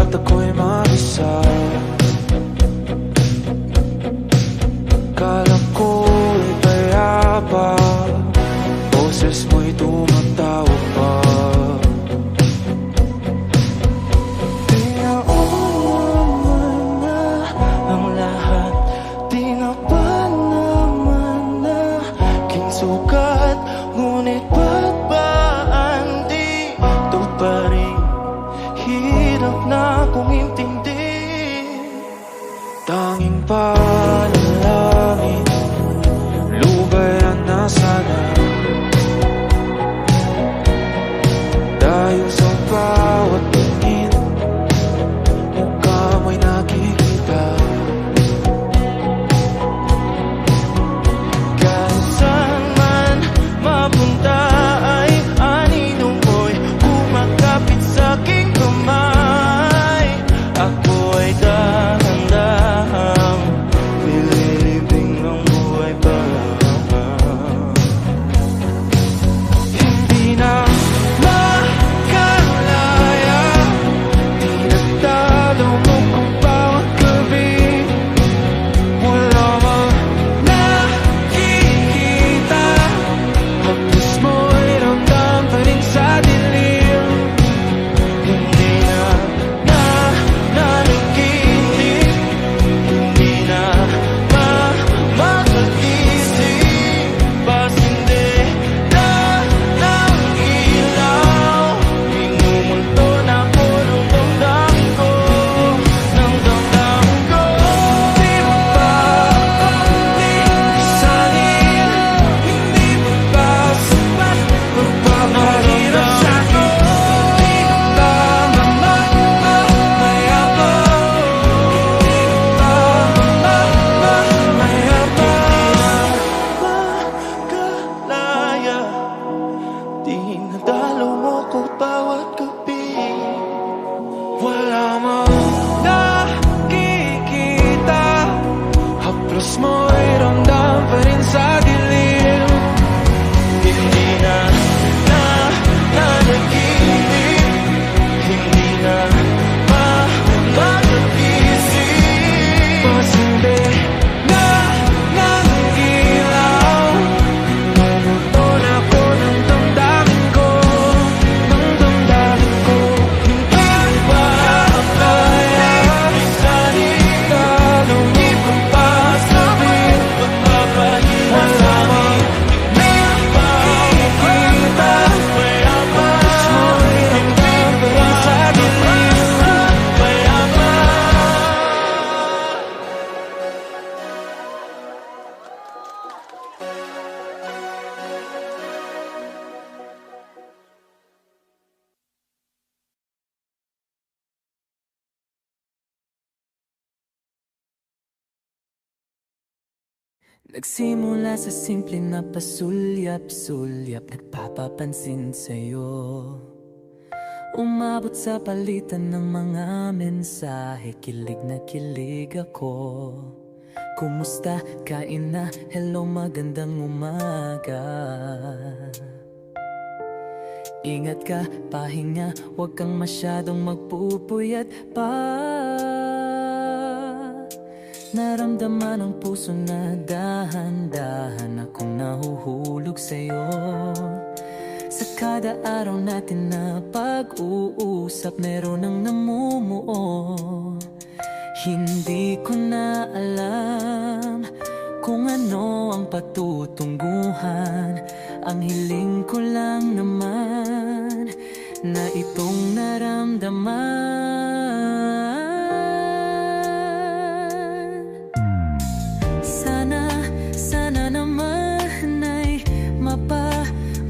at ako'y mag-isa. Kala ko'y payapa, boses mo'y tumatawag pa. Di naman na ang lahat, di na ba naman na kinsukat, ngunit ba't ba andito pa rin? Hirap na kong intindi. Tanging panalangin, lubayan na sana. Dahil sa bawat tingin, mukha mo'y nakikita. Kahit saan man mapunta ay anino mo'y kumakapit sa aking kamay. Ako ay dahan-dahang nililibing ng buhay pa. Hindi na makalaya, di nagtalo mo kung bawat gabi. Wala mang nakikita, hapos mo'y ramdam pa rin sa dilim. Hindi na nanaginip, hindi na makakaisip, pasindi na ng ilaw. Minumulto na ako ng damdamin ko, ng damdamin ko. Di mo ba isalin? Hindi mo ba sapat magpaparamdam sa'yo? Di mo ba mamayabang? Di mo ba mamayabang? Makalaya, di nadalaw mo ko bawat gabi. Wala mang nakikita, haplos mo'y ramdam pa rin sa dilim. Hindi na nanaginip, hindi na makakaisip, pasindi na ng ilaw. Minumulto na ako ng damdamin ko, ng damdamin ko. Hindi ba kaya isalin? Hindi ko pa sabihin, magpapahirap sa amin. Hindi pa makita, kaya ba mo'y ramdam pa rin sa dilim. Kaya ba Nagsimula sa simple na pasulyap-sulyap, nagpapapansin sa'yo. Umabot sa palitan ng mga mensahe, kilig na kilig ako. Kumusta? Kain na? Hello, magandang umaga. Ingat ka, pahinga, huwag kang masyadong magpupuyat pa. Naramdaman ang puso na dahan-dahan akong nahuhulog sa'yo. Sa kada araw natin na pag-uusap, meron ang namumuo. Hindi ko na alam kung ano ang patutunguhan. Ang hiling ko lang naman na itong naramdaman. Sana naman ay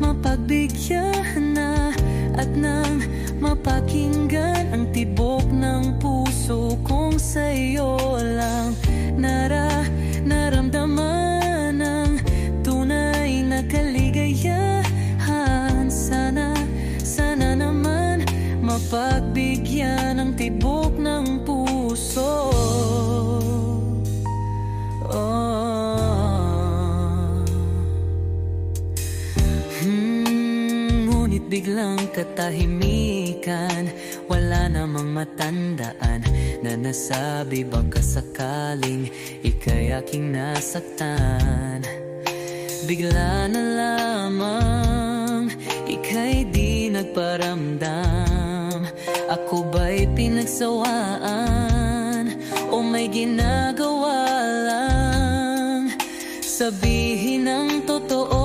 mapagbigyan na at nang mapakinggan ang tibok ng puso kong sa'yo lang naramdaman ang tunay na kaligayahan. Sana naman mapagbigyan ang tibok ng puso. Ngunit biglang katahimikan, Wala namang matandaan na nasabi baka sakaling ika'y aking nasaktan. Bigla na lamang ika'y di nagparamdam. Ako ba'y pinagsawaan o may ginagawa lang? Sabihin ang totoo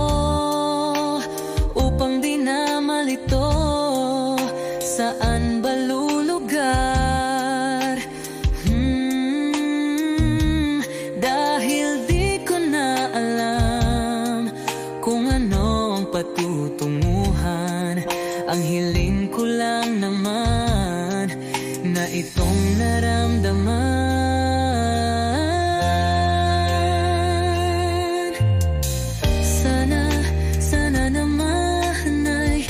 upang di na malito. Saan ba lulugar? Dahil di ko na alam kung ano ang patutunguhan. Ang hiling ko lang naman na itong naramdaman. Sana naman ay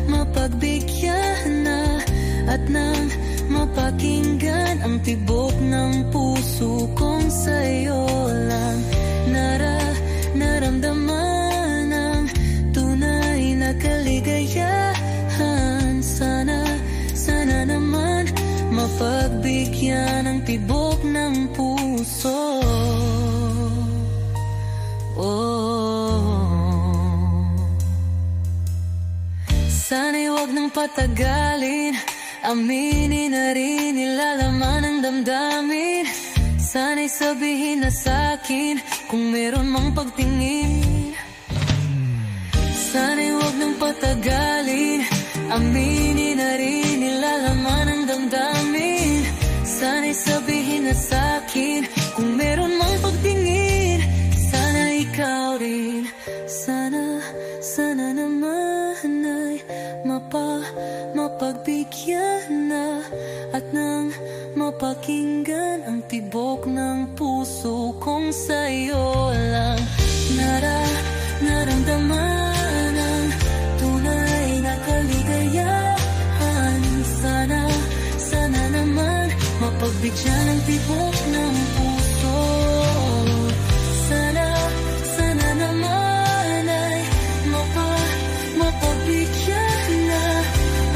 mapagbigyan na at nang mapakinggan ang tibok ng puso kong sa'yo lang naramdaman ang tunay na kaligayahan. Sana naman mapagbigyan ang tibok ng puso. Sana'y huwag nang patagalin, aminin na rin nilalaman ang damdamin. Sana'y sabihin na sa'kin kung meron mang pagtingin. Sana'y huwag nang patagalin, aminin na rin nilalaman ang damdamin. Sana'y sabihin na sa'kin kung meron mang pagtingin. Sana ikaw rin, sana naman ay mapagbigyan na at nang mapakinggan ang tibok ng puso kong sa'yo lang naramdaman ang tunay na kaligayahan. Sana naman mapagbigyan ang tibok ng puso. Sana naman ay mapagbigyan na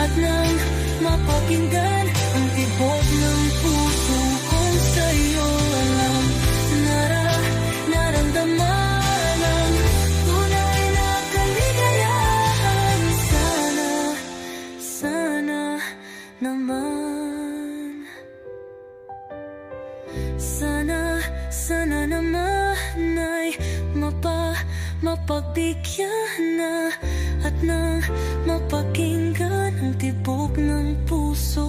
at nang mapakinggan ang tibok ng puso kong sa'yo lang naramdaman ang tunay na kaligayahan. Sana naman, sana naman ay mapagbigyan na at nang mapakinggan ang tibok ng puso.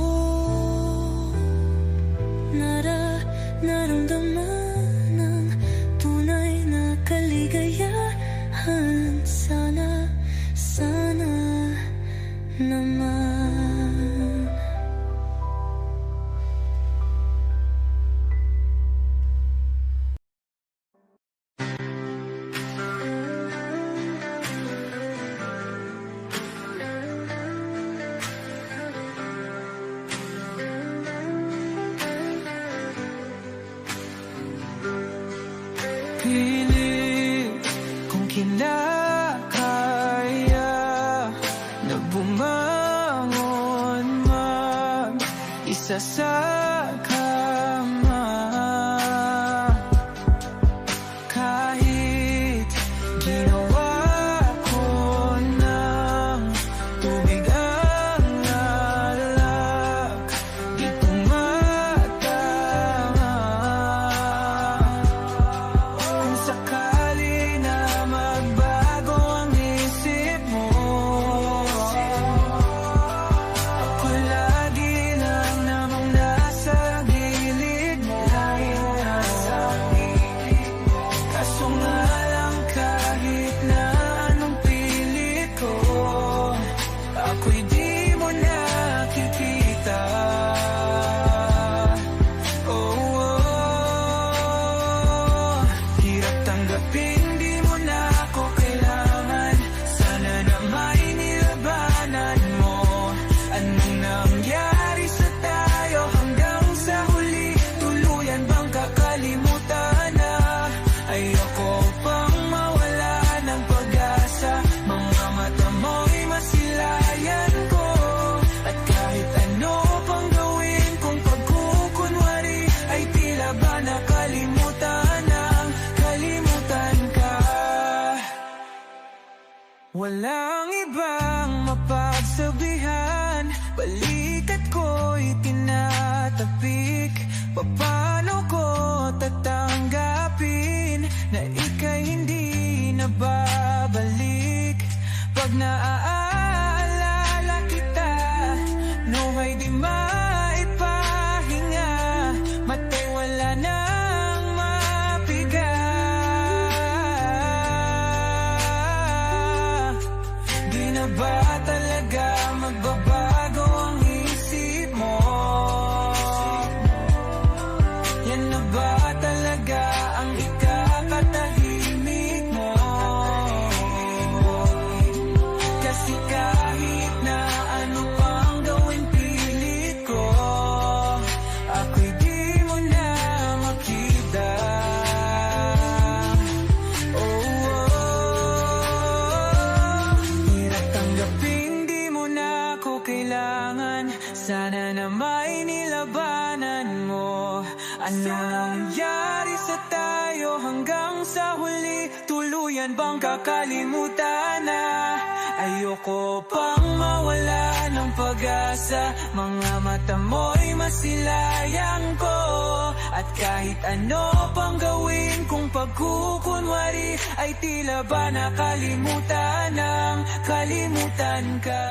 Naramdaman ang tunay na kaligayahan. Sana naman. Pilit kung kinakaya na bumangon mag-isa sa kama. Kahit ginawa ko ng tubig ang alak, di tumatama. Kung sakali na magbago ang isip mo, ako lagi lang namang nasa walang ibang mapagsabihan. Balikat ko'y tinatapik. Paano ko tatanggapin na ika'y hindi na babalik? Pag naaalala kita, nawa'y di maipahinga. Mata'y wala nang mapiga. Di na ba talaga magbabago ang isip mo? Yan na ba talaga ang ikakatahimik mo? Kasi kahit na ano pang gawin pilit ko, ako'y di mo na makita. Hirap tanggapin di mo na ako kailangan. Sana na may nilabanan mo. Ano nangyari sa tayo hanggang sa huli? Tuluyan bang kakalimutan na? Ayoko pang mawala ng pag-asa. Mga mata mo'y masilayang ko. At kahit ano pang gawin kung pagkukunwari, ay tila ba nakalimutan ng kalimutan ka.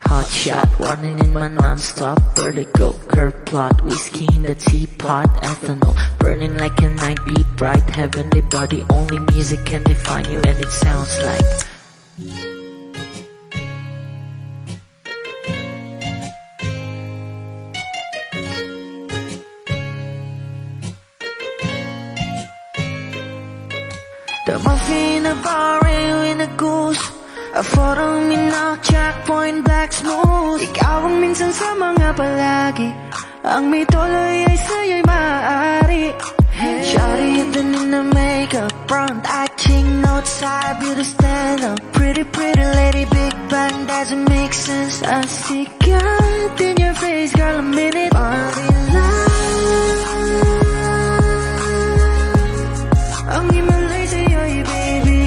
Hot shot, running in my non-stop vertigo. Curve plot, whiskey in the teapot, ethanol burning like a night beat, bright heavenly body. Only music can define you, and it sounds like the muffin, a bar, in a goose. A photo minok, checkpoint, black smooth. Ikaw ang minsan sa mga palagi. Ang may tuloy ay sa'yo'y maaari. Shawty hidden in the makeup, front eye, ching, outside, beauty stand up. Pretty, pretty lady, big bang, doesn't make sense. I see God in your face, girl, a minute. Body love. Ang himalay sa'yo'y baby.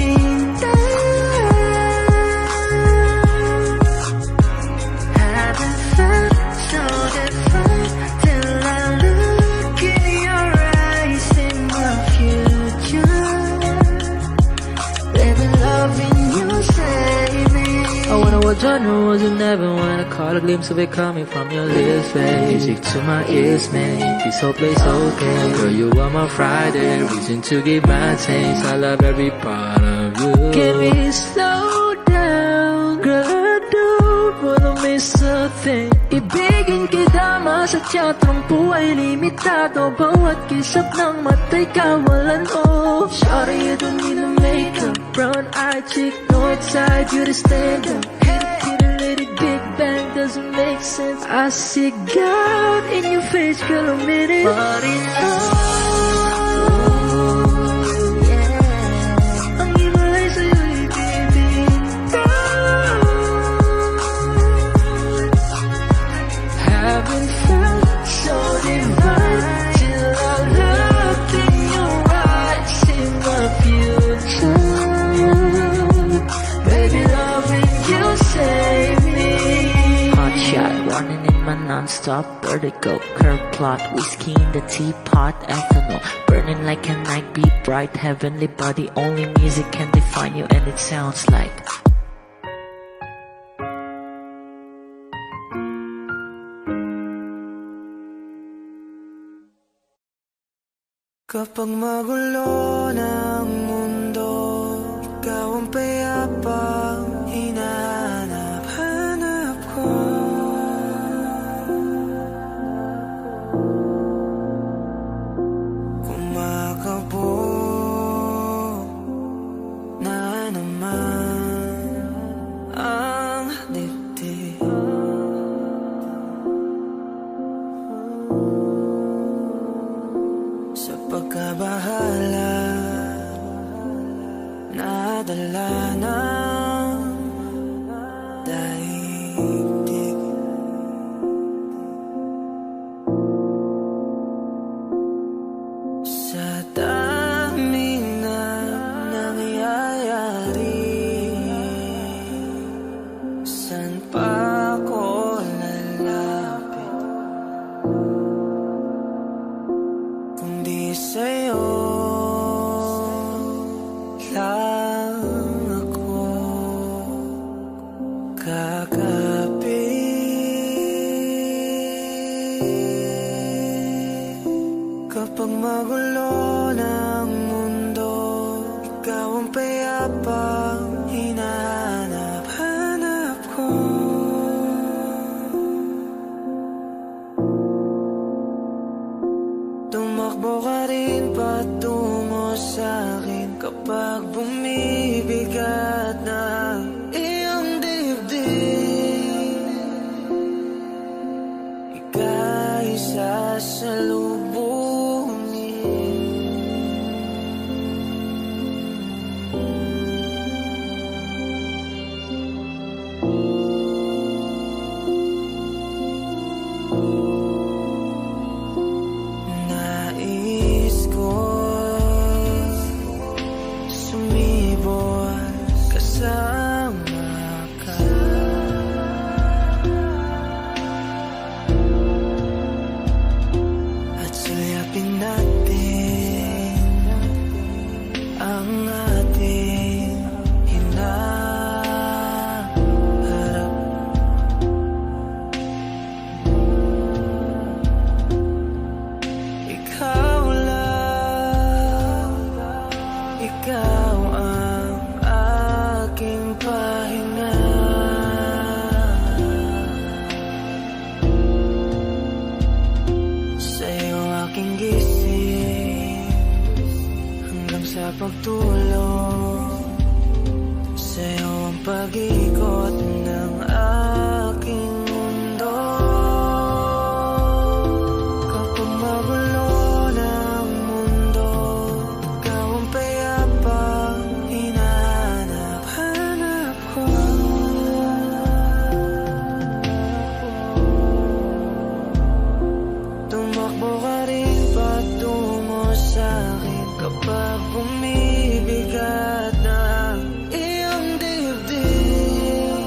Genre was you never wanna caught a glimpse of it coming from your lips, babe. Music to my ears, man. This whole place okay. Girl, you are my Friday, reason to give my taste. I love every part of you. Can we slow down, girl? I don't wanna miss a thing. Ibigin kita sa teatrong buhay limitado. Bawat kisap ng mata'y kawalan, oh. Shawty, you don't need no makeup. Brown eye chick, north side, you to stand up. Big bang doesn't make sense. I see God in your face, girl, a minute. But enough. Yeah. Ang himalay sa'yo'y bibig. Haven't felt so divine till I look in your eyes, in my future. Baby, loving you save me. Hot shot, running in my non-stop vertigo. Curve plot, whiskey in the teapot, ethanol burning like a night beat, bright heavenly body. Only music can define you, and it sounds like Kapag magulo ng mundo, ikaw ang payapang hinahanap-hanap ko. Kumakabog na naman ang dibdib. Sa pagkabahala magulo ng mundo, ikaw ang payapang hinahanap-hanap ko. Tumakbo ka rin patungo sa'kin kapag bumibigat na iyong dibdib. Ika'y sasalubungin. Nais ko sumibol kasama ka. At suyapin natin ang ating hinaharap. Ikaw lang, ikaw ang aking pahinga. Sa'yo aking gising hanggang sa pagtulog. Sa'yo ang pag-ikot ng aking mundo. Kapag magulo ng mundo, ikaw ang payapang hinahanap-hanap ko. Tumakbo ka rin patungo sa'kin kapag bumibigat na iyong dibdib.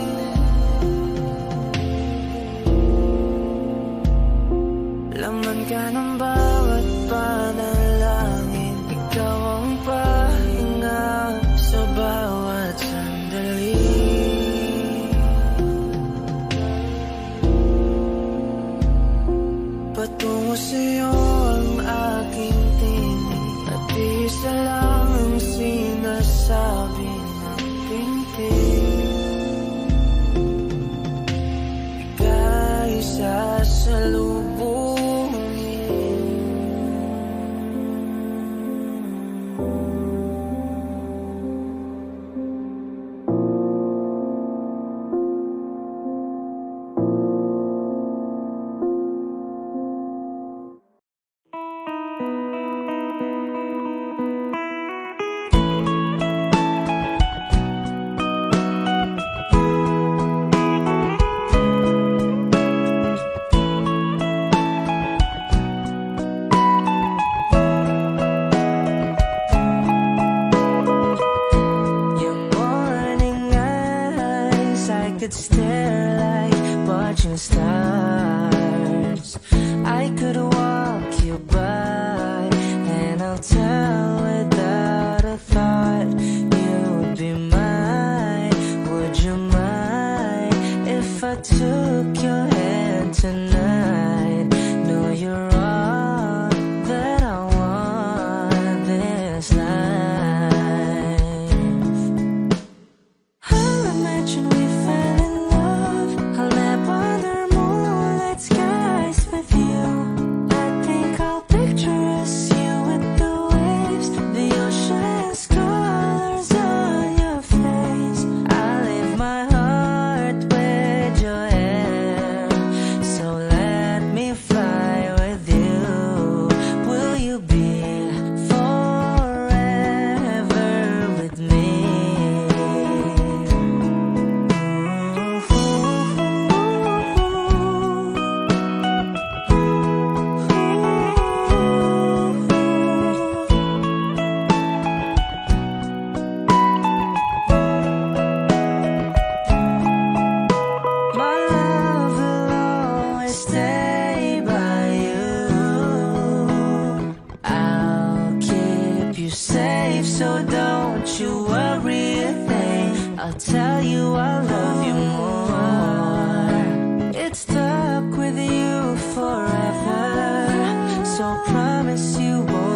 Laman ka ng bawat panalangin, ikaw ang pahinga sa bawat sandali. Patungo sa'yo ang aking tinig, at isa lang ang sinasabi ng tintig. Ika'y could stare like watching stars. I could walk you by, and I'll tell without a thought you would be mine. Would you mind if I took your hand tonight? No, you're all that I want this life. I'll imagine we fell in love. I'll nap under moonlight skies with you. I think I'll picture us, you with the waves, the ocean's colors on your face. I'll leave my heart with your hair, so let me fly with you. Will you be forever with me? My love will always stay by you. I'll keep you safe, so don't you worry a thing. I'll tell you I love you more. It's stuck with you forever, so promise you won't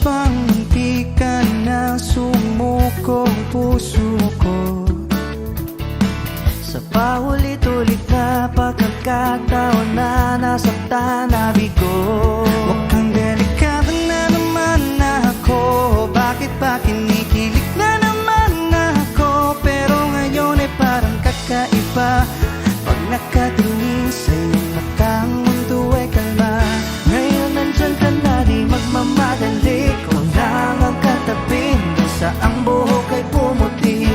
bang hindi ka na sumuko puso ko? Sa paulit-ulit na pagkakataon na nasaktan na bigo, mukhang delikado na naman ako. Bakit ba kinikilig na naman ako? Pero ngayon ay parang kakaiba. Pag nakatingin sa iyong mata, ang mundo ay kalma. Ngayon nandyan ka na, di magmamadali. Kung lang ang katabi, sa ang buhok ay pumuti.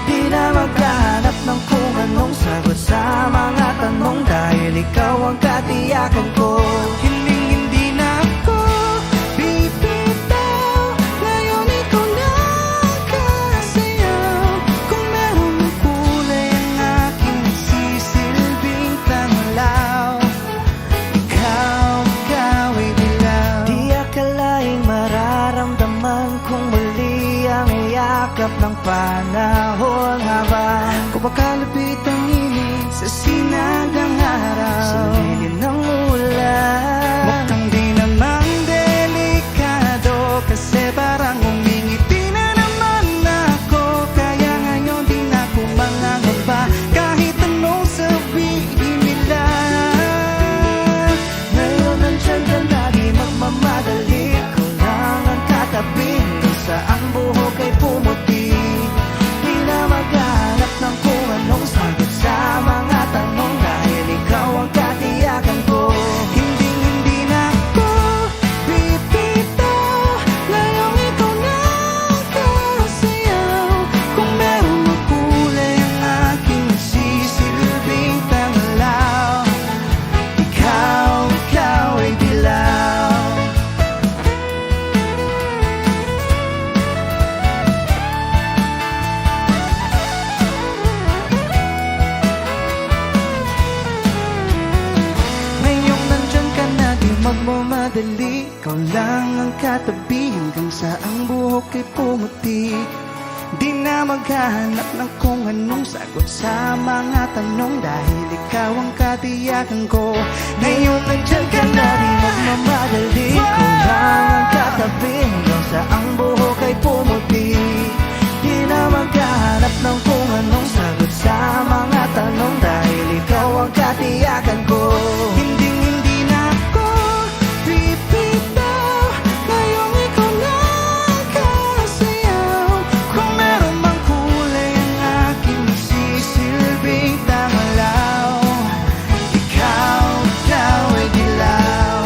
Di na maghanap ng kung anong sagot sa mga tanong, dahil ikaw ang katiyakan ko. Hindi na ako bibitaw. Ngayon ikaw na kasayaw. Kung meron ng kulay ang aking nagsisilbing tanglaw, ikaw ay dilaw. Di akalaing mararamdaman kung muli ang yakap ng panahon, habang kumakalapit ang init sa sinagang araw, sa lilim ng ulan. Mukhang di naman delikado, kasi parang umingiti na naman ako. Kaya ngayon di na ako mangangamba, kahit anong sabihin nila. Ngayon nandyan ka na, di magmamadali. Ikaw lang ang katabi, sa ang buhok ay pumuti. Di na maghanap ng kung anong sagot sa mga tanong, dahil ikaw ang katiyakan ko. Hindi na ako bibitaw. Ngayong ikaw na kasayaw. Kung meron ng kulay ang aking nagsisilbing tanglaw, ikaw ay dilaw. Ngayong nandyan ka na, di magmamadali. Ikaw lang ang katabi, hanggang sa ang buhok ay pumuti. Di na maghahanap ng kung anong sagot sa mga tanong, dahil ikaw ang katiyakan ko. Ngayon nandyan ka na, di magmamadali. Ikaw lang ang katabi, hanggang sa ang buhok ay pumuti. Di na maghahanap ng kung anong sagot sa mga tanong, dahil ikaw ang katiyakan ko. Hindi na ako bibitaw. Ngayong ikaw na kasayaw. Kung meron mang kulay ang aking nagsisilbing tanglaw, ikaw ay dilaw.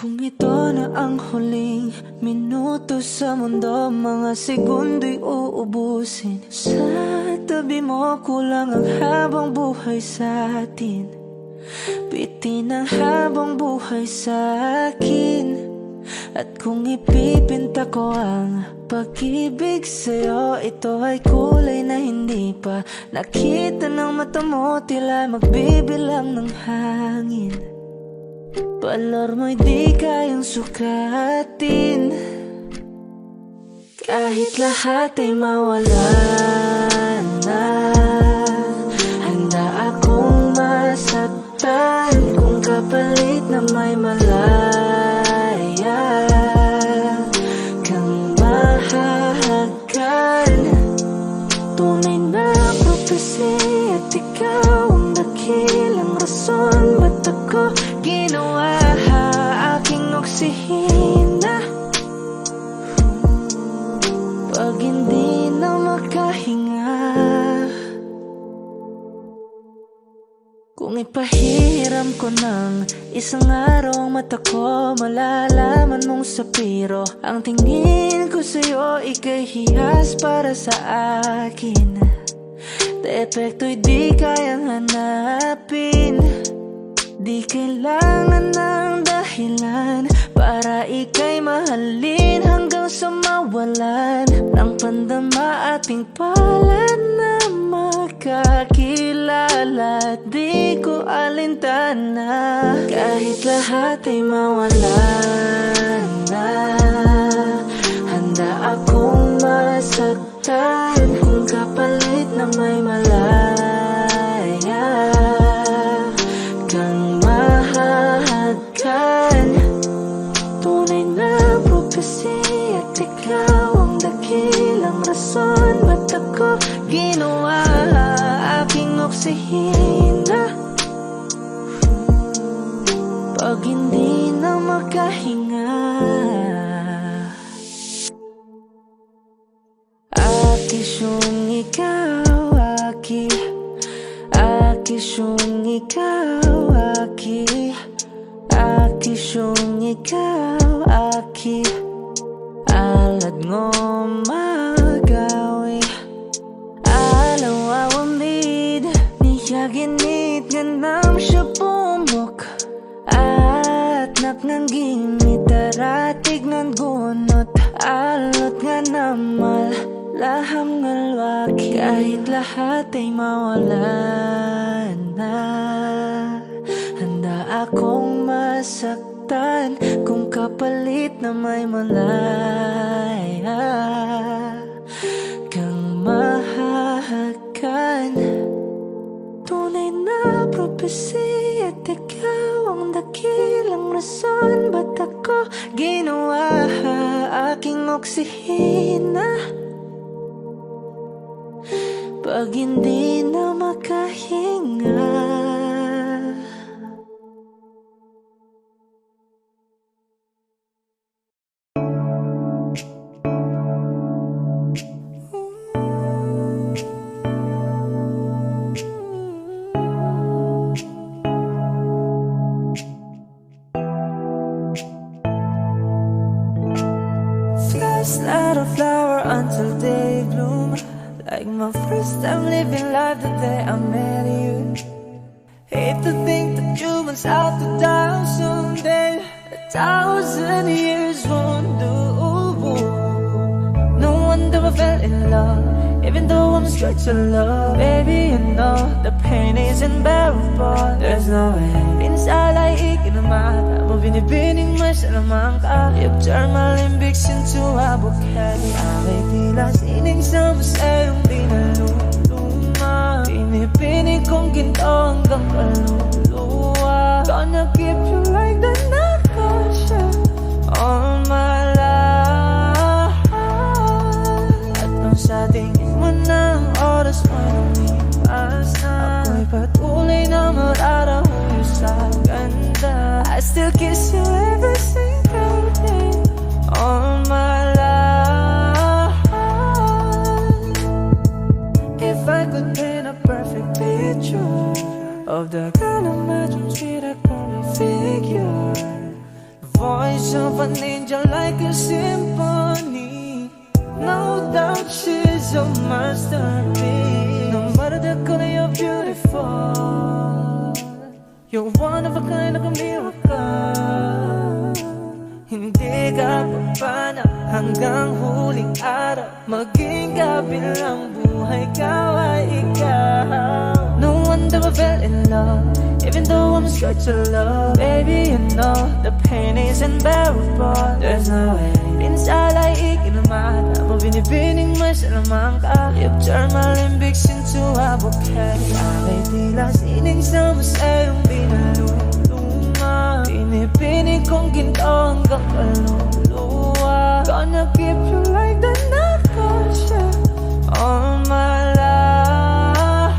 Kung ito na ang huling minuto sa mundo, mga segundo'y uubusin. Sa tabi mo, kulang ang habang buhay sa atin. Bitin ang habang buhay sa akin. At kung ipipinta ko ang pag-ibig sa'yo, ito ay kulay na hindi pa nakita ng mata mo, tila magbibilang ng hangin. Balor mo'y di kayang sukatin, kahit lahat ay mawala na. Handa akong masaktan kung kapalit na may malaya kang mahahagan. Tunay na prophecy, at ikaw ang dakilang rason ba't ako ginawa aking oksihina. Pag hindi na makahinga, kung ipahiram ko ng isang araw ang mata ko, malalaman mong sapiro ang tingin ko sa'yo, ika'y hiyas para sa akin. Depekto'y di kayang hanapin, di kailangan ng dahilan para ika'y mahalin hanggang sa mawalan ng pandama ating palad na magkakilala, di ko alintana. Kahit lahat ay mawala na, handa akong masaktan kung kapalit na may malaya kang mahahagkan. Tunay na prophecy at ikaw ang dakilang rason ba't ako ginawa aking oksihina. Pag hindi na makahinga, akisyong ikaw, akisyong ikaw, akisyong ikaw, alad ngo magawi alaw awamid niya ginit nga nam siya pumok at naknangging itaratig ng gunot alot nga namal laham ngalwaki. Kahit lahat ay mawala na, handa akong masaktan kung kapalit na may malaya kang mahahagkan. Tunay na prophecy at ikaw ang dakilang rason ba't ako ginawa aking oksihina. Pag hindi na makahinga, first not a flower until they bloom. Like my first time living life the day I met you. Hate to think that humans have to die someday. 1,000 years won't do. No wonder I fell in love, even though I'm straight to love. Baby, you know the pain is unbearable. There's no way minsan ay ikinamata mo binibining may salamang ka. You've turned my limbics into a bouquet. Away tila sining sa museyong di naluluma. Pinipinig kong ginto hanggang kaluluwa. Gonna keep you like the night all my life. At nung sa tingin mo ng oras mo lumipas na, ako'y patuloy na mararahuyo sa ganda. I still kiss you every single day all my life. If I could paint a perfect picture of the kind of magic sweet I call figure, voice of an angel like a symphony. No doubt she's a masterpiece. No matter the color, you're beautiful. You're one of a kind, like a miracle. Hindi ka papana hanggang huling araw. Maging kabilang buhay ka ay ikaw. No wonder I fell in love, even though I'm scared to love. Baby, you know the pain is unbearable. There's no way minsan ay ikinamata mo binibining may salamang ka. You've turned my limbics into a bouquet. Away tila sining sa museyong di naluluma. Pinipinig kong ginto hanggang kaluluwa. Gonna keep you like the night all my life.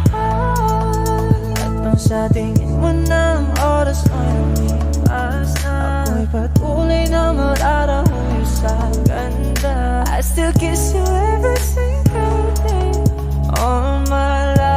At nung sa tingin mo ng oras mo lumipas na, ako'y patuloy na mararahuyo sa ganda. I still kiss you every single day all my life.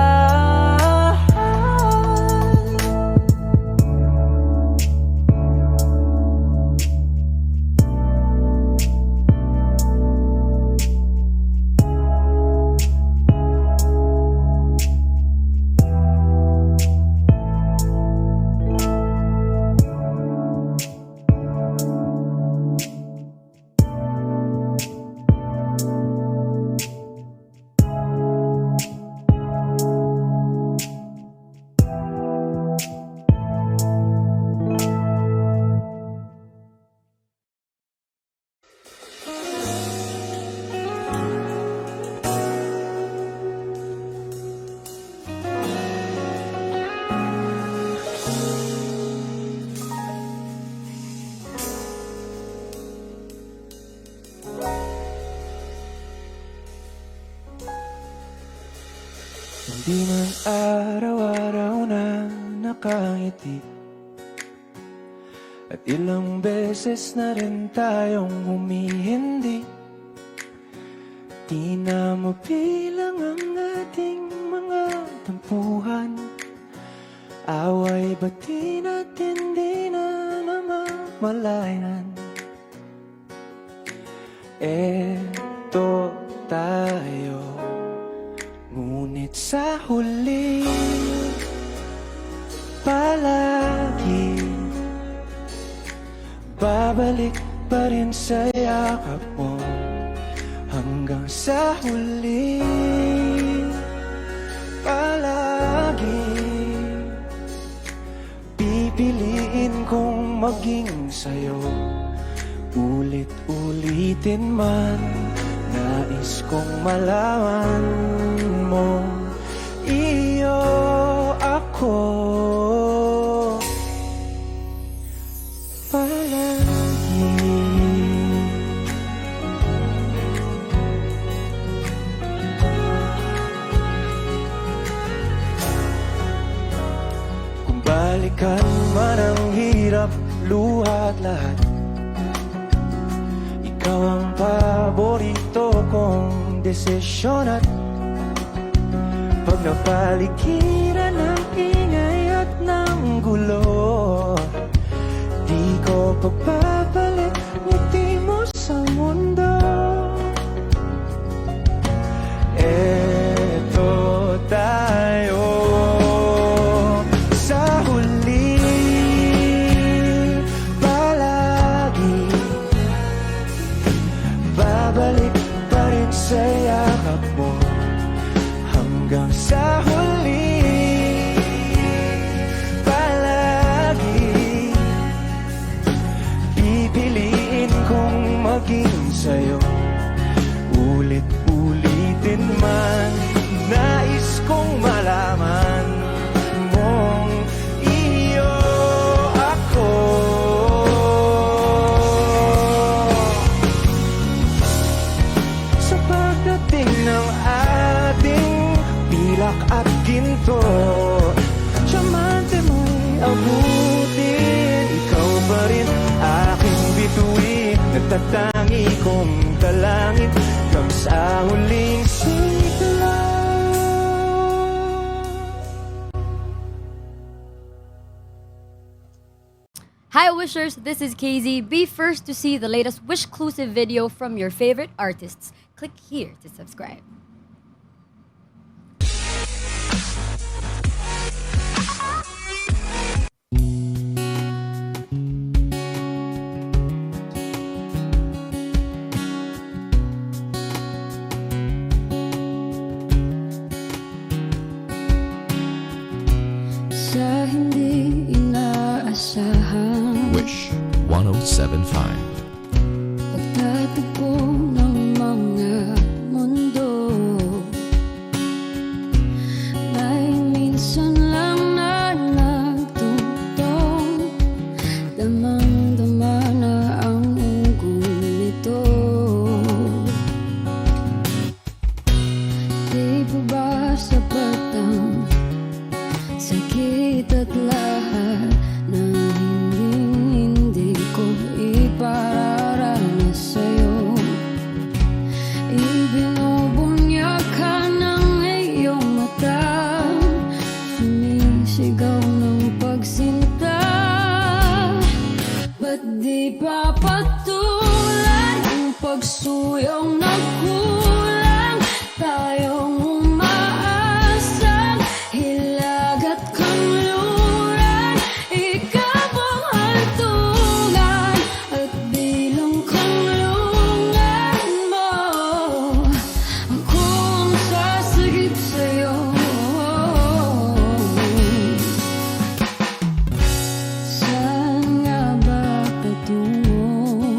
Di man araw-araw na nakangiti, at ilang beses na rin tayong humihindi. Di na mabilang ang ating mga tampuhan, away bati natin di na namamalayan. Eto tayo, ngunit sa huli palagi babalik pa rin sa yakap mo. Hanggang sa huli palagi pipiliin kong maging sa'yo. Ulit-ulitin man, nais kong malaman mo, iyo ako palagi. Kung balikan man ang hirap, luha at lahat, ikaw ang paborito kong desisyon. At pag napaligiran ng ingay at ng gulo, di ko pagpapalit ngiti mo sa mundo. Eto tayo sa huli palagi, babalik pa rin sa yakap mo. Hanggang sa huli palagi pipiliin kong maging sa'yo. Ulit-ulitin man, nais kong malaman mong iyo ako. Sa pagdating ng ating pilak at ginto, diamante mo'y abutin, ikaw pa rin aking bituin. Nagtatangi kong talangin hanggang sa huling sigla. Hi Wishers, this is KZ. Be first to see the latest Wishclusive video from your favorite artists. Click here to subscribe. Sa hindi inaasahan, Wish 1075. pagtatagpo ng mga mundo, may minsan lang na nagtutong, damang-dama na ang ugol nito. Di pa ba sapat ang sakit at lahat ng hindi ko ipararanas sa'yo? Ibinubunyag ka ng iyong mata, sumisigaw ng pagsinta. Ba't di pa patuloy ang pagsuyong ng kulang? Tayong umaasang hilag at kanluran, ikaw ang hantungan at bilang kanlungan mo. Ako ang sasagip sa'yo. Saan nga ba patungo?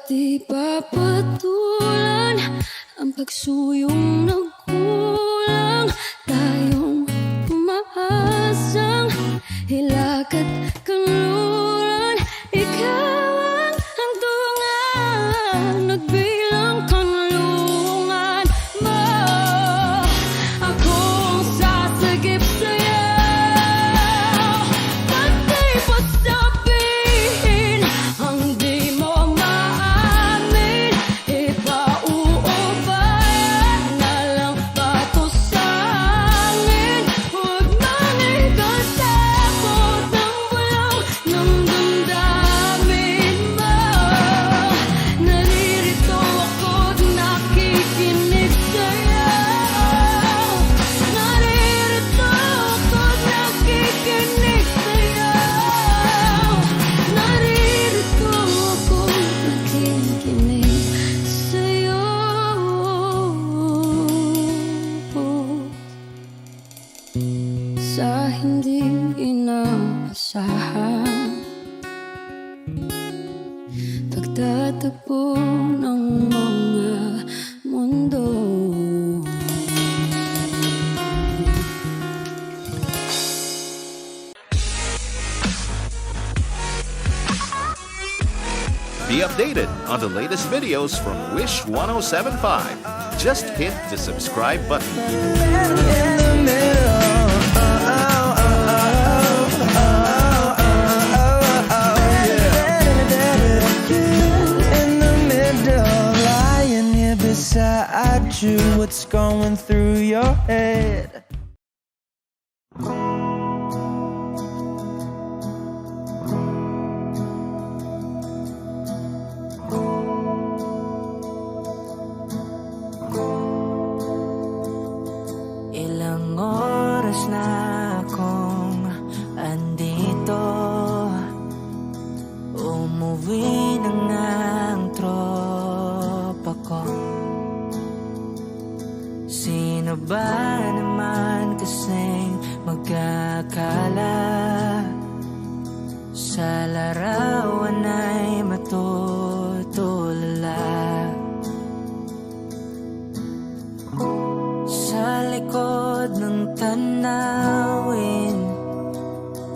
di papatulan ang pagsuyong nagkulang. Tayong umaasang hilakad kanluran. Ikaw ang hantungan, nagbilang kanlungan mo. Akong sasagip sa'yo, pati pa sabihin ang di mo maamin. Ipauubayan na lang ba to sa'kin? Huwag man ikatakot ng walang ng damdamin mo. Naririto ako't nakikinig sa'yo. Naririto ako't nakikinig sa'yo. Naririto ako't nakikinig sa'yo. Sa hindi inaasahan, pagtatagpo ng mga mundo. Be updated on the latest videos from Wish 1075. Just hit the subscribe button. In the middle, lying here beside you. What's going through your head? Ilang oras na akong andito, umuwi na nga ang tropa ko. Sino ba naman kasing magkakala sa larawan ay matutulala? Sa likod ng tanawin,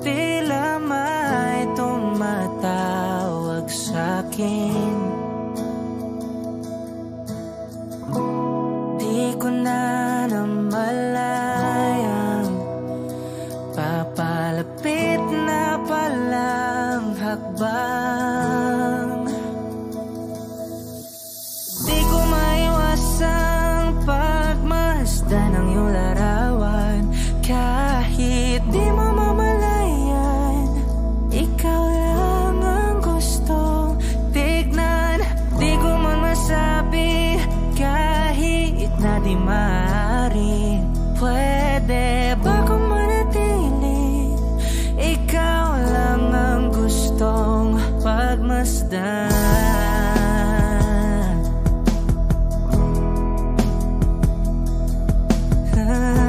tila may tumatawag sa'kin. Di ko na namalayang papalapit na palang hakbang. Di ko maiwasang pagmasdan ng iyong larawan. Kahit di mo mamalayan, ikaw lang ang gustong tignan. Di ko man masabi kahit na di maaari. Pwede ba kung manatili? Ikaw lang ang gustong pagmasdan. Ah.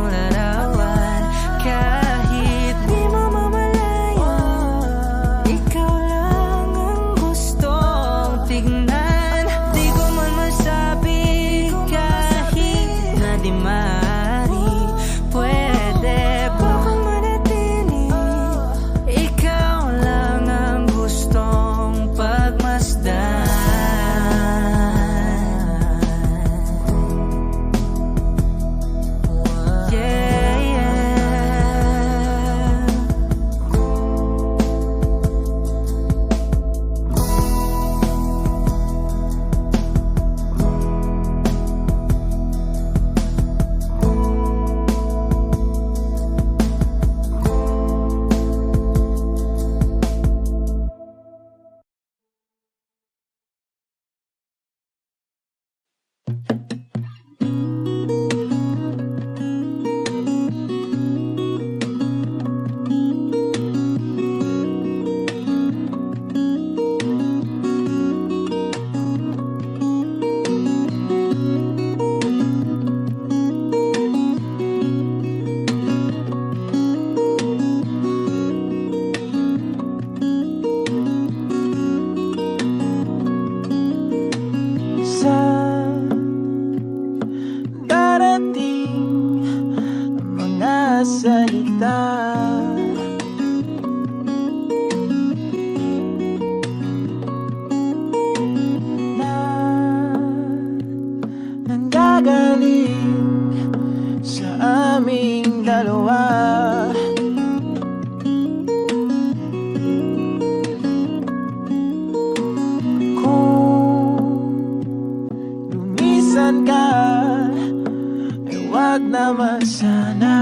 iyong larawan. Kahit di mo mamalayan, ikaw lang ang gustong tignan. Di ko man masabi kahit na di maaari. Pwede ba kung manatili? Ikaw lang ang gustong pagmasdan. Yeah, yeah. Sa darating mga salita, na nanggagaling sa aming dalawa. Lumisan ka, ay wag naman sana.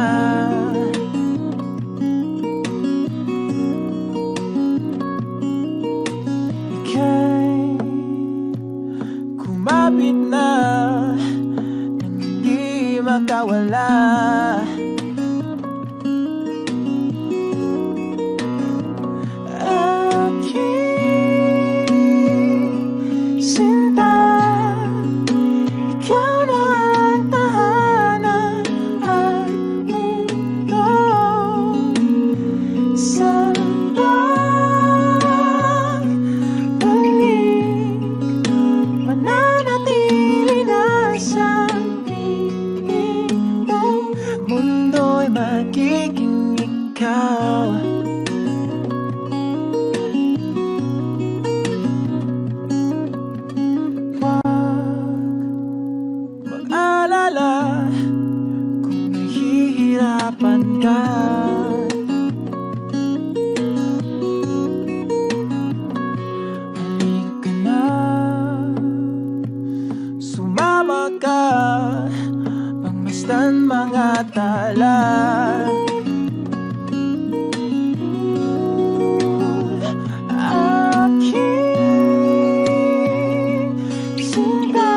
Ika'y kumapit na nang hindi makawala. Aking sinta, ikaw na ang tahanan at mundo. Sa pagbalik, mananatili na sa piling mo. Mundo'y magiging ikaw. Mag-alala kung nahihirapan ka. Halika na, sumama ka, pagmasdan mga tala. Aking sinta,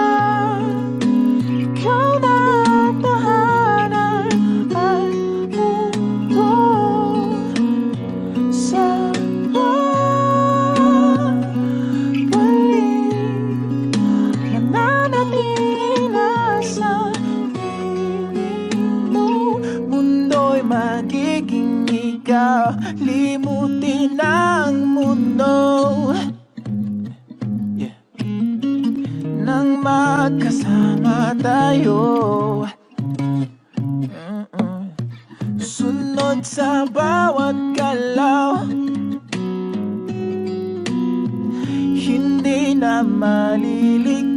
ikaw na ang tahanan at mundo. Sa pagbalik, mananatili na sa piling mo. Mundo'y magiging ikaw, limutin ang mundo. Yeah. Nang magkasama tayo, sunod sa bawat galaw, hindi na maliligaw.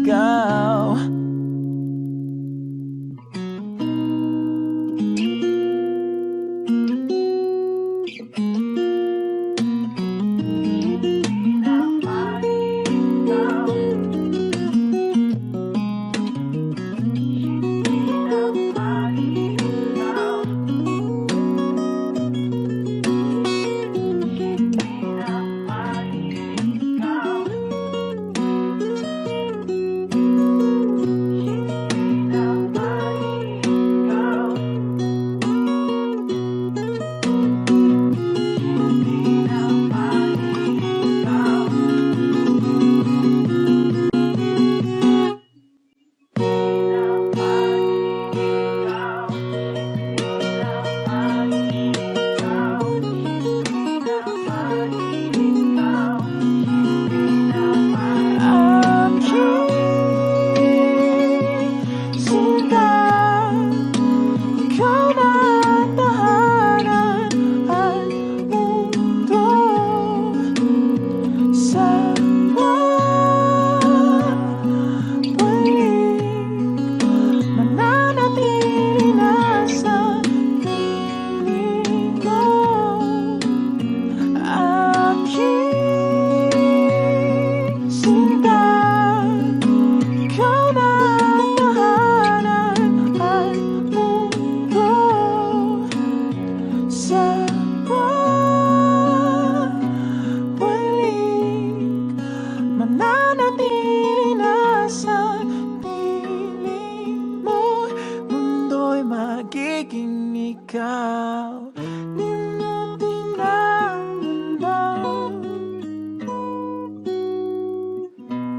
ikaw. Di mo tinamdaman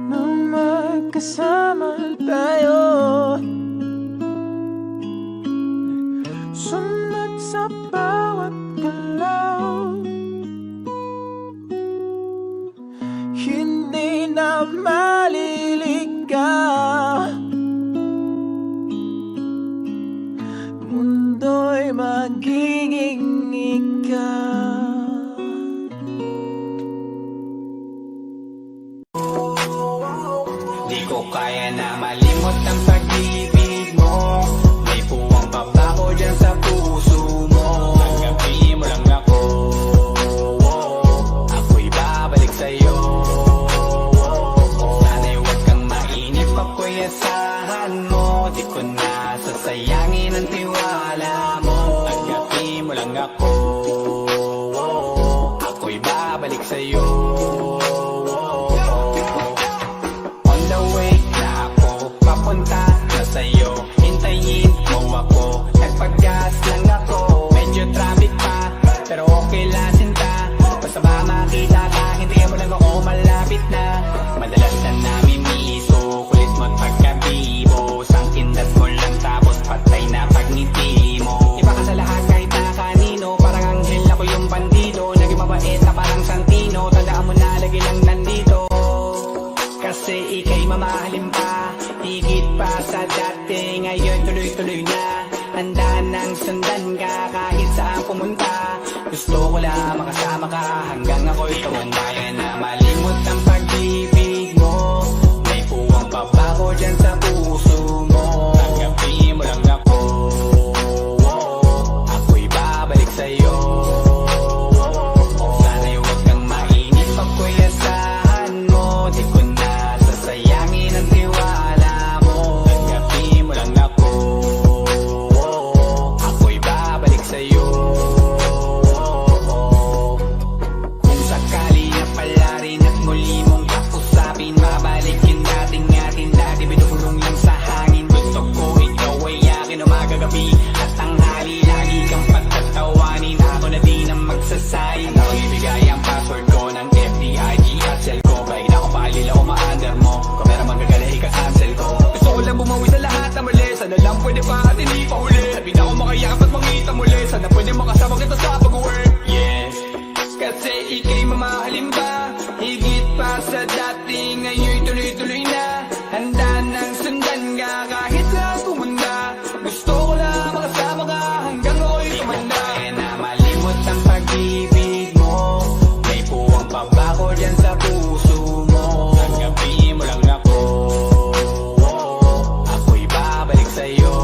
nung magkasama tayo. Sunod sa bawat galaw, hindi na maliligaw. Mundo'y magiging ikaw. Di ko kaya na malimot ang pag-ibig mo. May puwang pabago dyan sa puso mo. Tanggapin mo lang ako, ako'y babalik sa'yo. Sana'y huwag kang mainip, ako'y asahan mo. Di ko na sasayangin ang tiwala mo. Tanggapin mo lang ako, ako'y babalik sa'yo. On the way na ako, papunta na sa'yo. Hintayin mo ako, nagpag-gas lang ako. Medyo traffic pa, pero okay lang sinta. Basta ba makita ka, hintayin mo lang ako, malapit na. Madalas na namimiso, kulit mo't pagkabibo. Sang kindat mo lang tapos patay na pagngiti mo. Iba ka sa lahat kahit na kanino, parang anghel ako yung bandido. Naging mabait na parang Santino, tandaan mo na lagi lang nandito. Kasi ika'y mamahalin pa, higit pa sa dati. Ngayon tuloy-tuloy na, handa nang sundan ka kahit saan pumunta. Gusto ko lang makasama ka hanggang ako'y tumanda na malimot ang pag-ibig mo. May puwang pabago dyan sa puso mo. Tanggapin mo lang ako, ako'y babalik sa'yo. Sana'y huwag kang mainip, ako'y asahan mo. Di ko na sasayangin ang tiwala mo. Tanggapin mo lang ako, ako'y babalik sa'yo. Kung sakali na pala rin at muli mong kakusapin, mabalikin natin atin dati binubulong lang sa hangin. Gusto ko ikaw ay akin umagabi at tanghali. Lagi kang pagtatawanin, ako na din ang magsasayin. Ako'y ibigay ang password ko ng FDIG at cell ko. Kahit ako paalila o ma-under mo, kung meron magagala ika-cancel ko. Gusto ko lang bumawi sa lahat na mali. Sana lang pwede pa at hindi pa huli. Sabi na ako makayakap at mangita muli. Sana pwede makasama kita sa pag-work. Yes, kasi ika'y mamahalin ba, higit pa sa dati. Ngayon'y tuloy-tuloy na, handa nang sundan ka kahit saan pumunta. Gusto ko lang makasama ka hanggang ako'y tumanda. Di ko kaya na malimot ang pag-ibig mo. May puwang pabago dyan sa puso mo. Tanggapin mo lang ako, ako'y babalik sa'yo.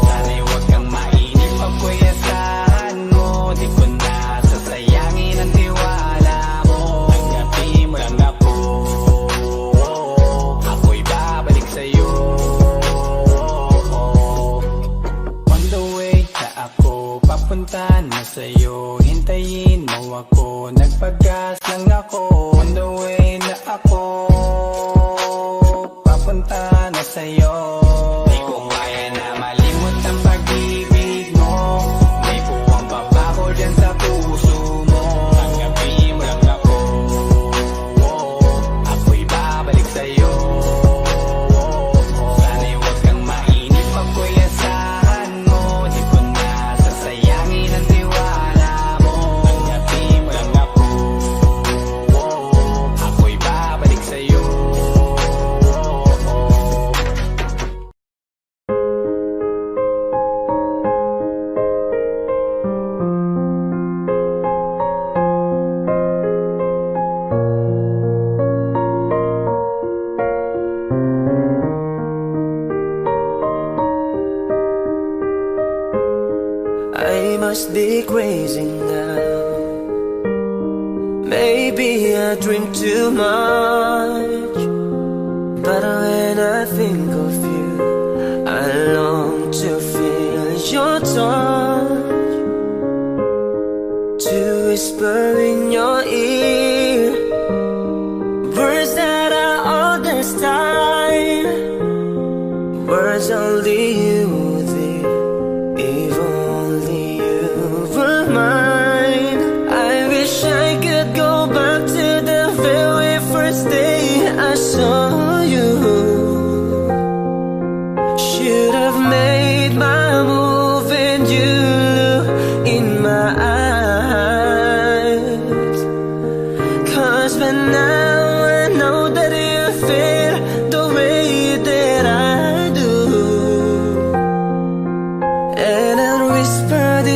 Sana'y huwag kang mainip, ako'y asahan mo. Di ko na sasayangin ang tiwala mo. Tanggapin mo lang ako, ako'y babalik sa'yo. On the way na ako, papunta na sa'yo. Hintayin mo ako, nagpag-gas lang ako. On the way na ako, papunta na sa'yo. Di ko kaya na malimot ang pag-ibig mo. May puwang pabago dyan sa puso mo. Tanggapin mo lang ako, ako'y babalik sa'yo. Sana'y huwag kang mainip, ako'y asahan mo. Di ko na sasayangin ang tiwala mo. Tanggapin mo lang ako, ako'y babalik sa'yo. I must be crazy now. Maybe I drink too much, but when I think of you, I long to feel your touch, to whisper in your ear words that are all this time, words only you there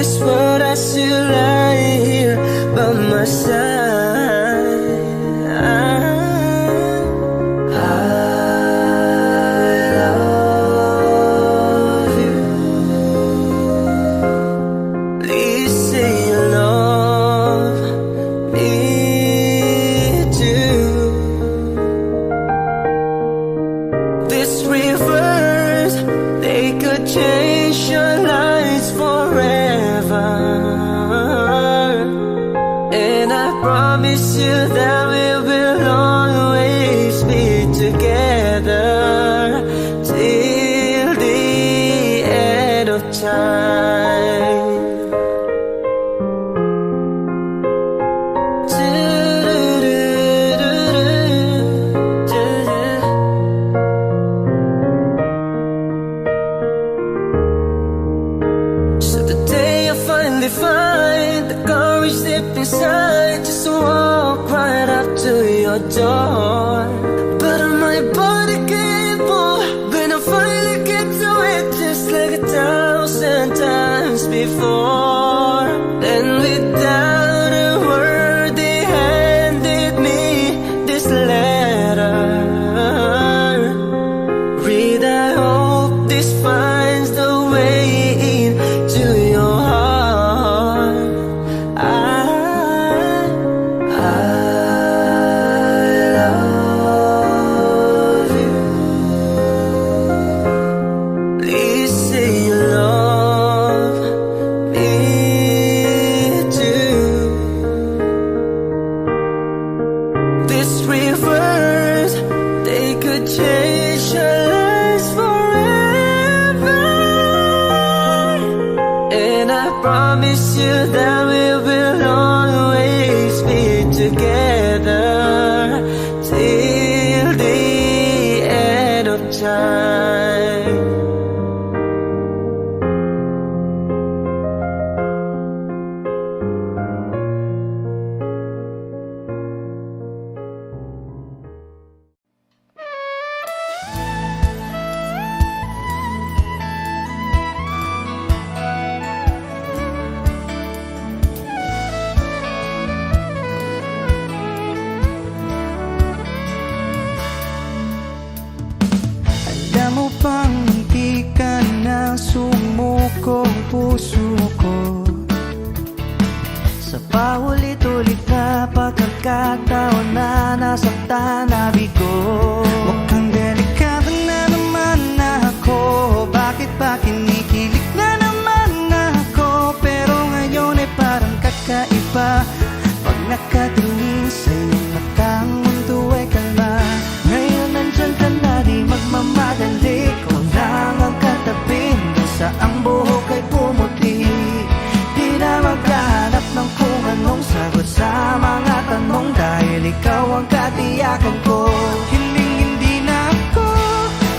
this world, I still lie here by my side. I love you. Please say you love me too. This reverse, they could change your lives forever. And I promise you that we will always be together till the end of time. So the day I finally find the courage deep inside, just to walk right up to your door. But my body can't move when I finally get to it, just like 1,000 times before. Then without a word, they handed me this letter. Read, I hope this finds the way into your heart. I love you. Please say you love me too. This reverse, they could change your lives forever. And I promise you that we will always be together till the end of time. Alam mo bang hindi ka na sumuko ang puso ko? Sa paulit-ulit na pagkakataon na nasaktan na bigo. Mukhang delikado na naman ako. Bakit ba kinikilig na naman ako? Pero ngayon ay parang kakaiba. Pag nakatingin sa iyong mata, ang mundo ay kalma. Ngayon nandyan ka na, di magmamadali. Kung lang ang katabi, hanggang sa ang buhok ay pumuti. Di na maghanap ng kung anong sagot sa mga tanong, dahil ikaw ang katiyakan ko. Hindi na ako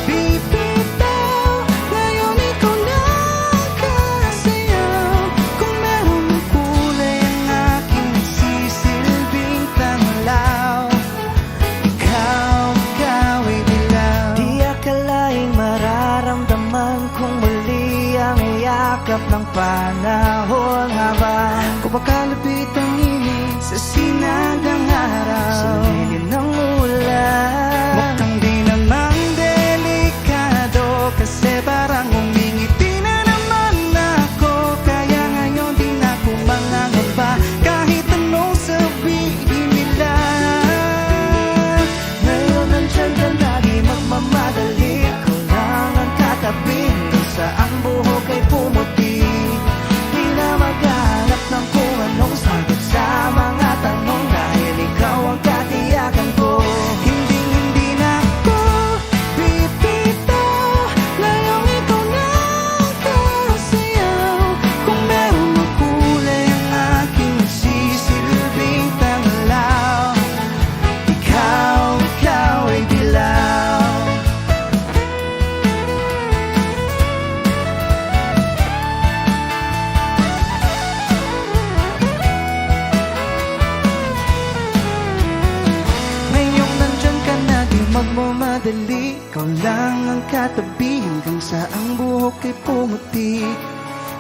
bibitaw. Ngayon ikaw na ang kasayaw. Kung meron ng kulay ang aking nagsisilbing tanglaw, ikaw ay dilaw. Di akalaing mararamdaman kung muli ang yakap ng panahon, habang kumakalapit ang init sa sinagang araw, sa lilim ng ulan. Mukhang di naman delikado, kasi parang umingiti na naman ako. Kaya ngayon di na ako mangangamba, kahit anong sabihin nila. Ngayon nandyan ka na, di magmamadali. Ikaw lang ang katabi, hanggang sa ang buhok ay pumuti. Di na maghanap ng kung anong sagot sa mga tanong, dahil ikaw ang katiyakan ko. Hindi na ako bibitaw. Ngayong ikaw na ang kasayaw. Kung meron makulay ang aking nagsisilbing tanglaw, ikaw ay dilaw. Ngayong nandyan ka na, di magmamadali. Ikaw lang ang katabi, hanggang sa ang buhok ay pumuti.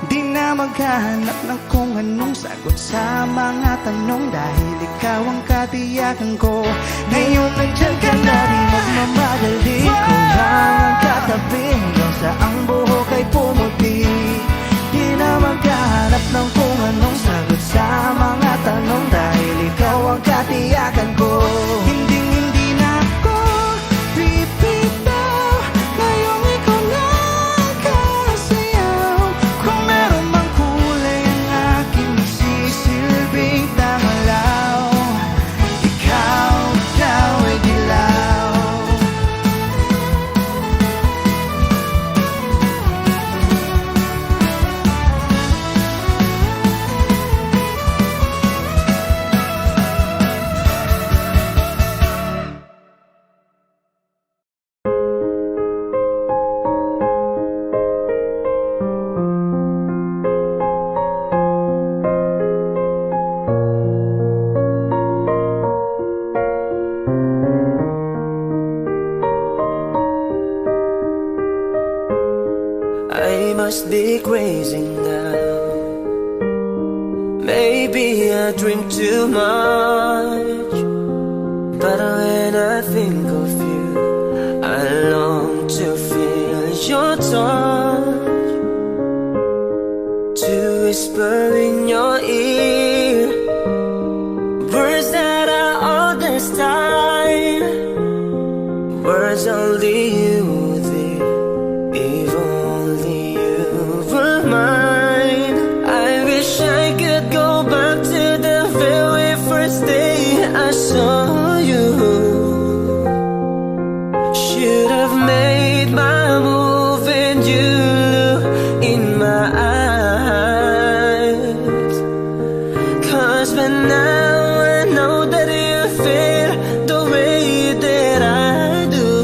Di na maghahanap ng kung anong sagot sa mga tanong, dahil ikaw ang katiyakan ko. Ngayon nandiyan ka na, di magmamadali, ko lang ang katabi hanggang sa ang buhok ay pumuti. Di na maghahanap ng kung anong sagot sa mga tanong, dahil ikaw ang katiyakan ko. Hindi na ako pipitaw, ngayong ikaw na ang kasayaw. Kung meron mang kulay ang aking magsisilbing tangalaw, ikaw ay dilaw. I must be crazy now. Maybe I drink too much, but when I think of you, I long to feel your touch, to whisper in your ear words that I understand, words only you dear. If only you were mine. I wish I could go back to the very first day I saw you. Should have made my move and you look in my eyes. 'Cause by now I know that you feel the way that I do.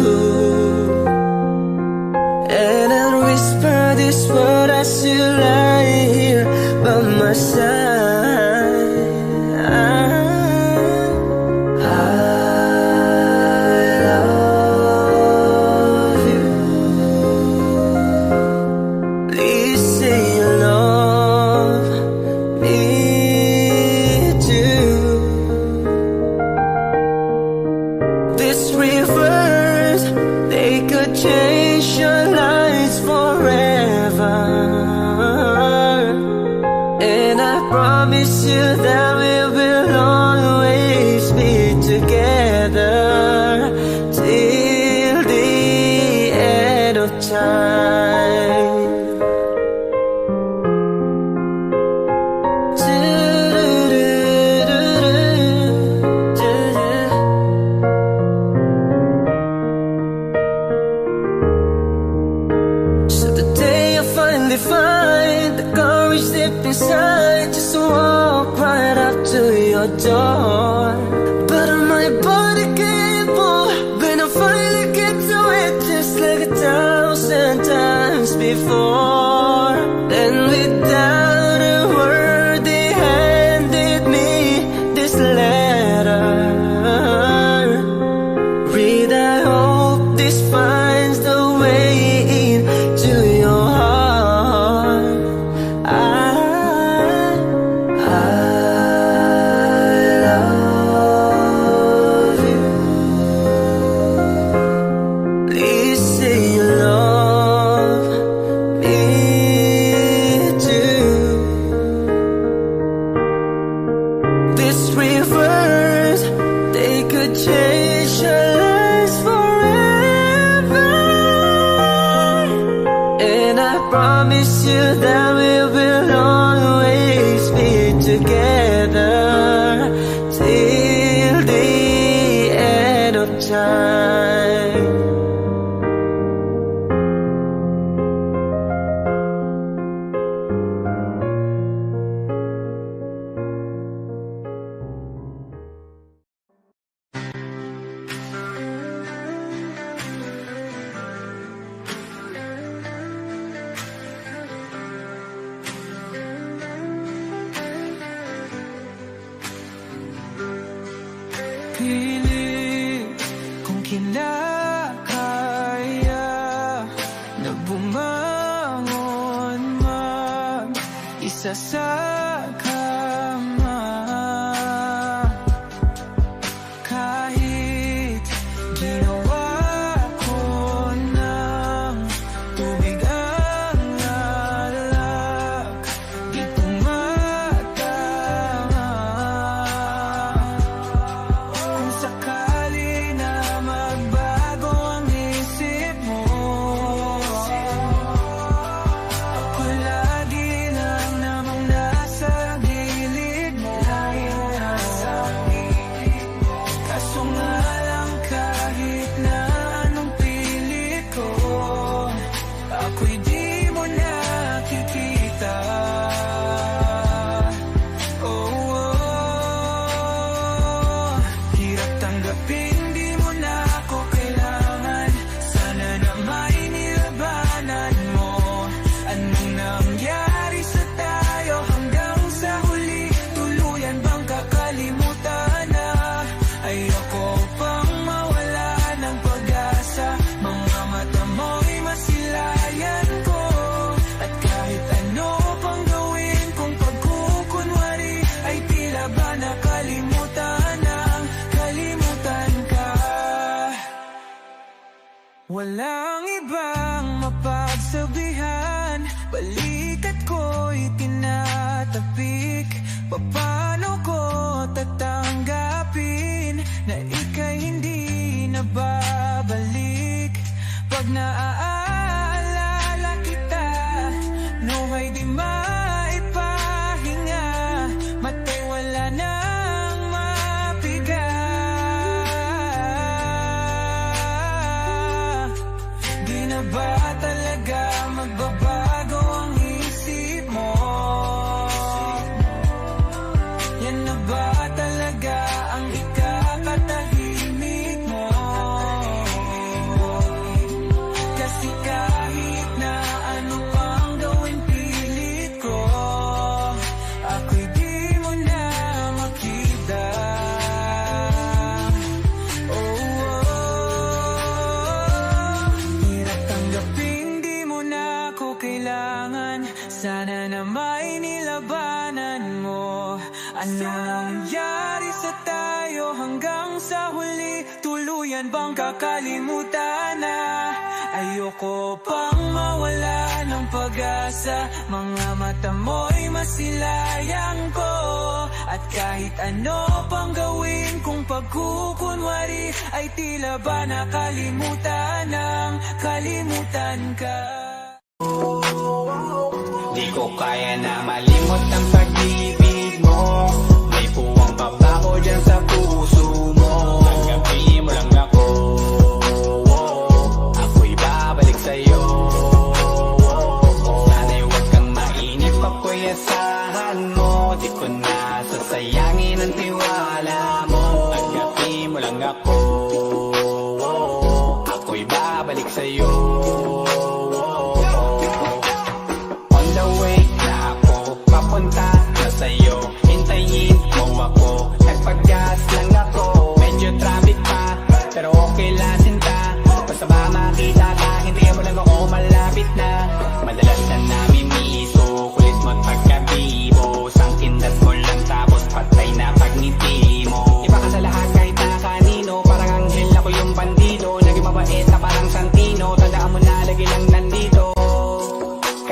And I'll whisper this word as you lie here by my side. I love you. Please say you love me too. These rivers, they could change your lives forever. And I promise you that we will always be together till the end of time. So the day I finally find the courage deep inside, just to walk right up to your door. But my body can't move when I finally get to it, just like 1,000 times before. And without a word, they handed me this letter. Read, I hope this finds the way into your heart. I love you. Please say you love me too. These rivers, they could change your lives forever. And I promise you that we will always be together till the end of time. Piling kung kinakaya na bumangon mag isa sa kama. Kahit ginawa ko ng tubig ang alak, di tumatama. Kung sakali na magbago ang isip mo, ako lagi lang namang nasa gilid mo. Kaso nga lang kahit na anong pilit ko, ako'y di mo nakikita. Hirap tanggapin, di mo na ako kailangan. Sana na may nilabanan mo. Anong nangyari sa tayo hanggang sa huli? Tuluyan bang kakalimutan na? Ayoko pang mawala ng pag-asa. Mga mata mo'y masilayan ko. At kahit ano pang gawin kung pagkukunwari, ay tila ba nakalimutan ng kalimutan ka. Walang ibang mapagsabihan, balikat ko'y tinatapik. Paano ko tatanggapin na ika'y hindi na babalik? Pag naaalala kita, nawa'y di maipahinga. Mata'y wala nang mapiga. Di na ba talaga magbabago ang isip mo? Yan na ba talaga ang ikakatahimik mo? Kasi kahit na ano pang gawin pilit ko, ako'y di mo na makita. Hirap tanggapin, di mo na ako kailangan. Sana na may nilabanan mo. Ano nangyari sa tayo hanggang sa huli? Tuluyan bang kakalimutan na? Ayoko pang mawala ng pag-asa. Mga mata mo'y masilayang ko. At kahit ano pang gawin kung pagkukunwari, ay tila ba nakalimutan ng kalimutan ka. Di ko kaya na malimot ang pag-ibig mo. May puwang pabaho dyan sa puso mo. Tanggapin mo lang ako, ako'y babalik sa'yo. Sana'y huwag kang mainip, ako'y asahan mo. Di ko na sasayangin ang tiwala mo. Tanggapin mo lang ako, ako'y babalik sa'yo. On the way na ako, papunta na sa'yo. Hintayin mo ako, nagpag-gas lang ako. Medyo traffic pa, pero okay lang sinta. Basta ba makita ka, hindi mo lang ako malapit na. Madalas na namimiso, kulit mo't pagkabibo. Sangkindas mo lang tapos patay na pagngiti mo. Iba ka sa lahat kahit na kanino, parang anghel ako yung bandido. Naging mabait na parang Santino, tandaan mo na lagi lang nandito.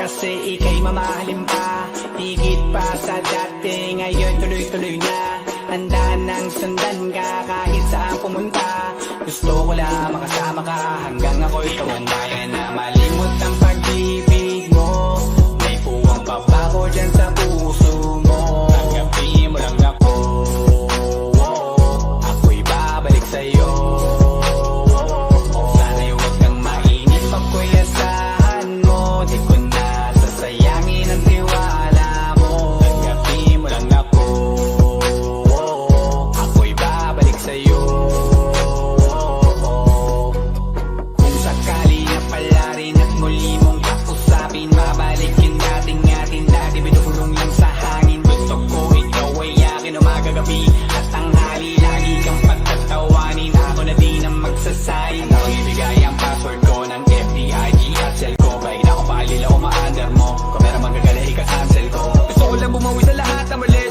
Kasi ika'y mamahalin pa, higit pa sa dati. Ngayon tuloy-tuloy na, handa nang sundan ka kahit saan pumunta. Gusto ko lang makasama ka hanggang ako'y tumanda na malimot ang pag-ibig mo. May puwang babago dyan sa puso mo. Tanggapin mo lang ako, ako'y babalik sa'yo. Sana'y huwag kang mainip, ako'y asahan mo. Di ko na sasayangin ang tiwala mo. Tanggapin mo lang ako, ako'y babalik sa'yo. Kung sakali na pala rin at muli mong kausapin, mabalikin natin atin dati binubulong lang sa hangin. Gusto ko ikaw ay akin umaga-gabi at tanghali. Lagi kang pagtatawanin, ako na din ang magsasayin. Ako ibigay ang password ko ng FB, IG at cell ko. Kahit ako paalila o ma-under mo, kung meron magagala ika-cancel ko.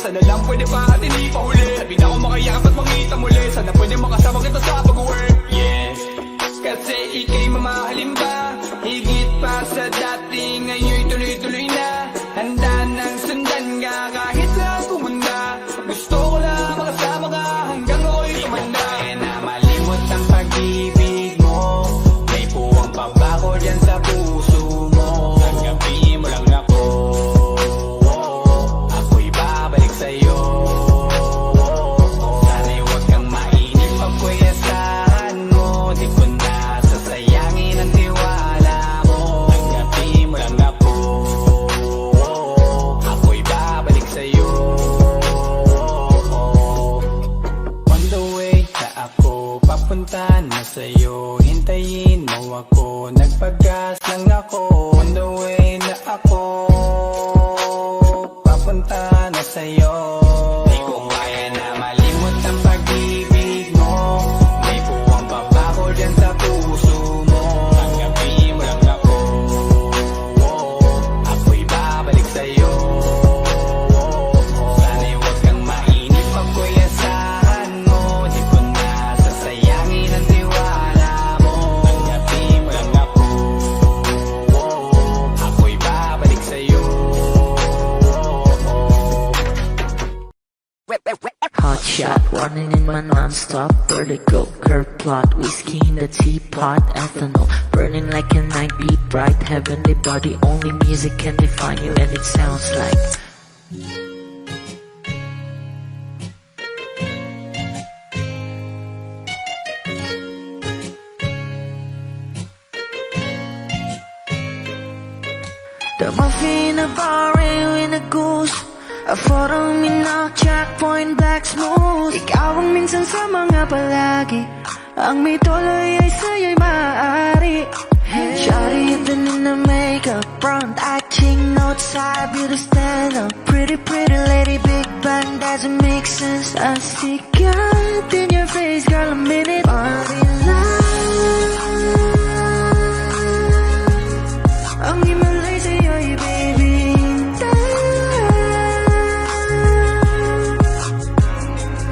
Sana lang pwede pa at hindi pa huli. Sabi na ako makayakap at makita muli. Sana pwede makasama kita sa pag-work. Yeah, kasi ika'y mamahalin ba? Higit pa sa dati, ngayon'y tuloy-tuloy na. Handa nang sundan ka kahit lang kumanda. Gusto ko lang makasama ka hanggang ako'y tumanda. Kaya na malimot ang pag-ibig mo. May puwang pabako dyan sa puso mo. Tanggapin mo lang ako. Ako'y babalik sa'yo. Sana'y huwag kang mainip ako'y asahan mo. Di ko na sasayangin ang tiwala mo. Tanggapin mo lang ako. Ako'y babalik sa'yo. On the way na ako, papunta na sa'yo. Hintayin mo ako, nagpagas lang ako. On the way na ako, papunta na sa'yo. Di ko kaya na malimot ang pag-ibig mo. May puwang pabako dyan sa puso mo. Tanggapin mo lang ako. Ako'y babalik sa'yo. Sana'y huwag kang mainip ako'y asahan mo. Di ko na sasayangin ang tiwala mo. Tanggapin mo lang ako. Ako'y babalik sa'yo. Hot shot, running in my non-stop vertigo. Curve plot, whiskey in the teapot, ethanol burning like a night beat, bright heavenly body. Only music can define you, and it sounds like. The muffin, a bar, in a goose. A photo mina, checkpoint, black smooth. Ikaw ang minsan sa mga palagi. Ang may tuloy ay sa'yo'y maaari. Shawty, even in the makeup, front eye, cheek, note side, beauty stand up. Pretty, pretty lady, big bang, doesn't make sense. I see God in your face, girl, a minute. Body line. Ang himalay sa'yo'y baby.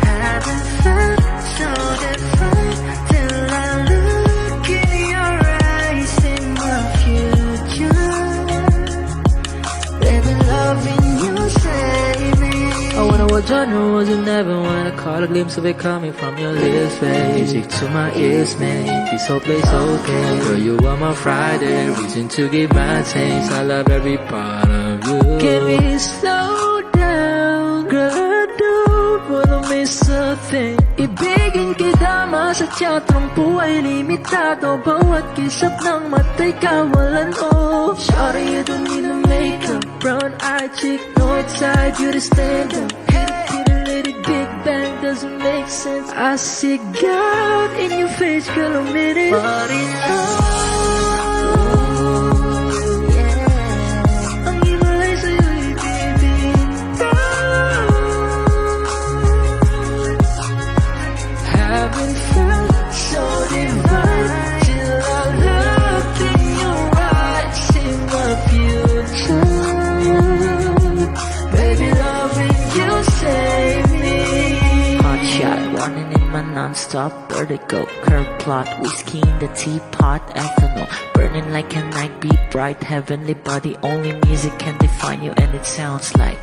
Haven't felt so different till I look in your eyes in my future. Baby, loving you save me. I wanna watch on the roads and never wanna caught a glimpse of it coming from your lips, babe. Music to my ears, make this whole place okay. Girl, you are my Friday, reason to give my taste. I love every part of you. Can we slow down, girl? I don't wanna miss a thing. Ibigin kita, masadya trangpo ay limitado. Bawat kisap ng mata'y kawalan, oh. Shawty, you don't need no makeup. Brown eye, chick, north side, beauty stand up. Pretty lady, big bang, doesn't make sense. I see God in your face, girl, a minute. Body yeah. Ang himalay sa'yo'y baby. Haven't felt so divine till I look in your eyes in my future. Baby, loving you save me. Hot shot, running in my non-stop vertigo. Curve plot, whiskey in the teapot, ethanol burning like a night beat, bright heavenly body. Only music can define you, and it sounds like.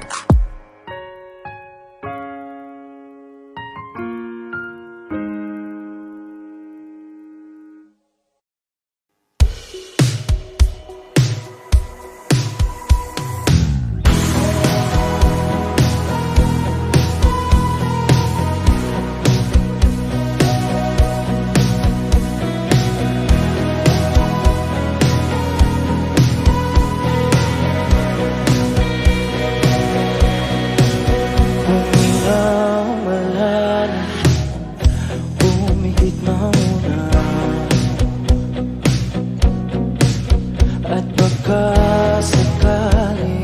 At baka sakali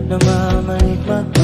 namamalik mata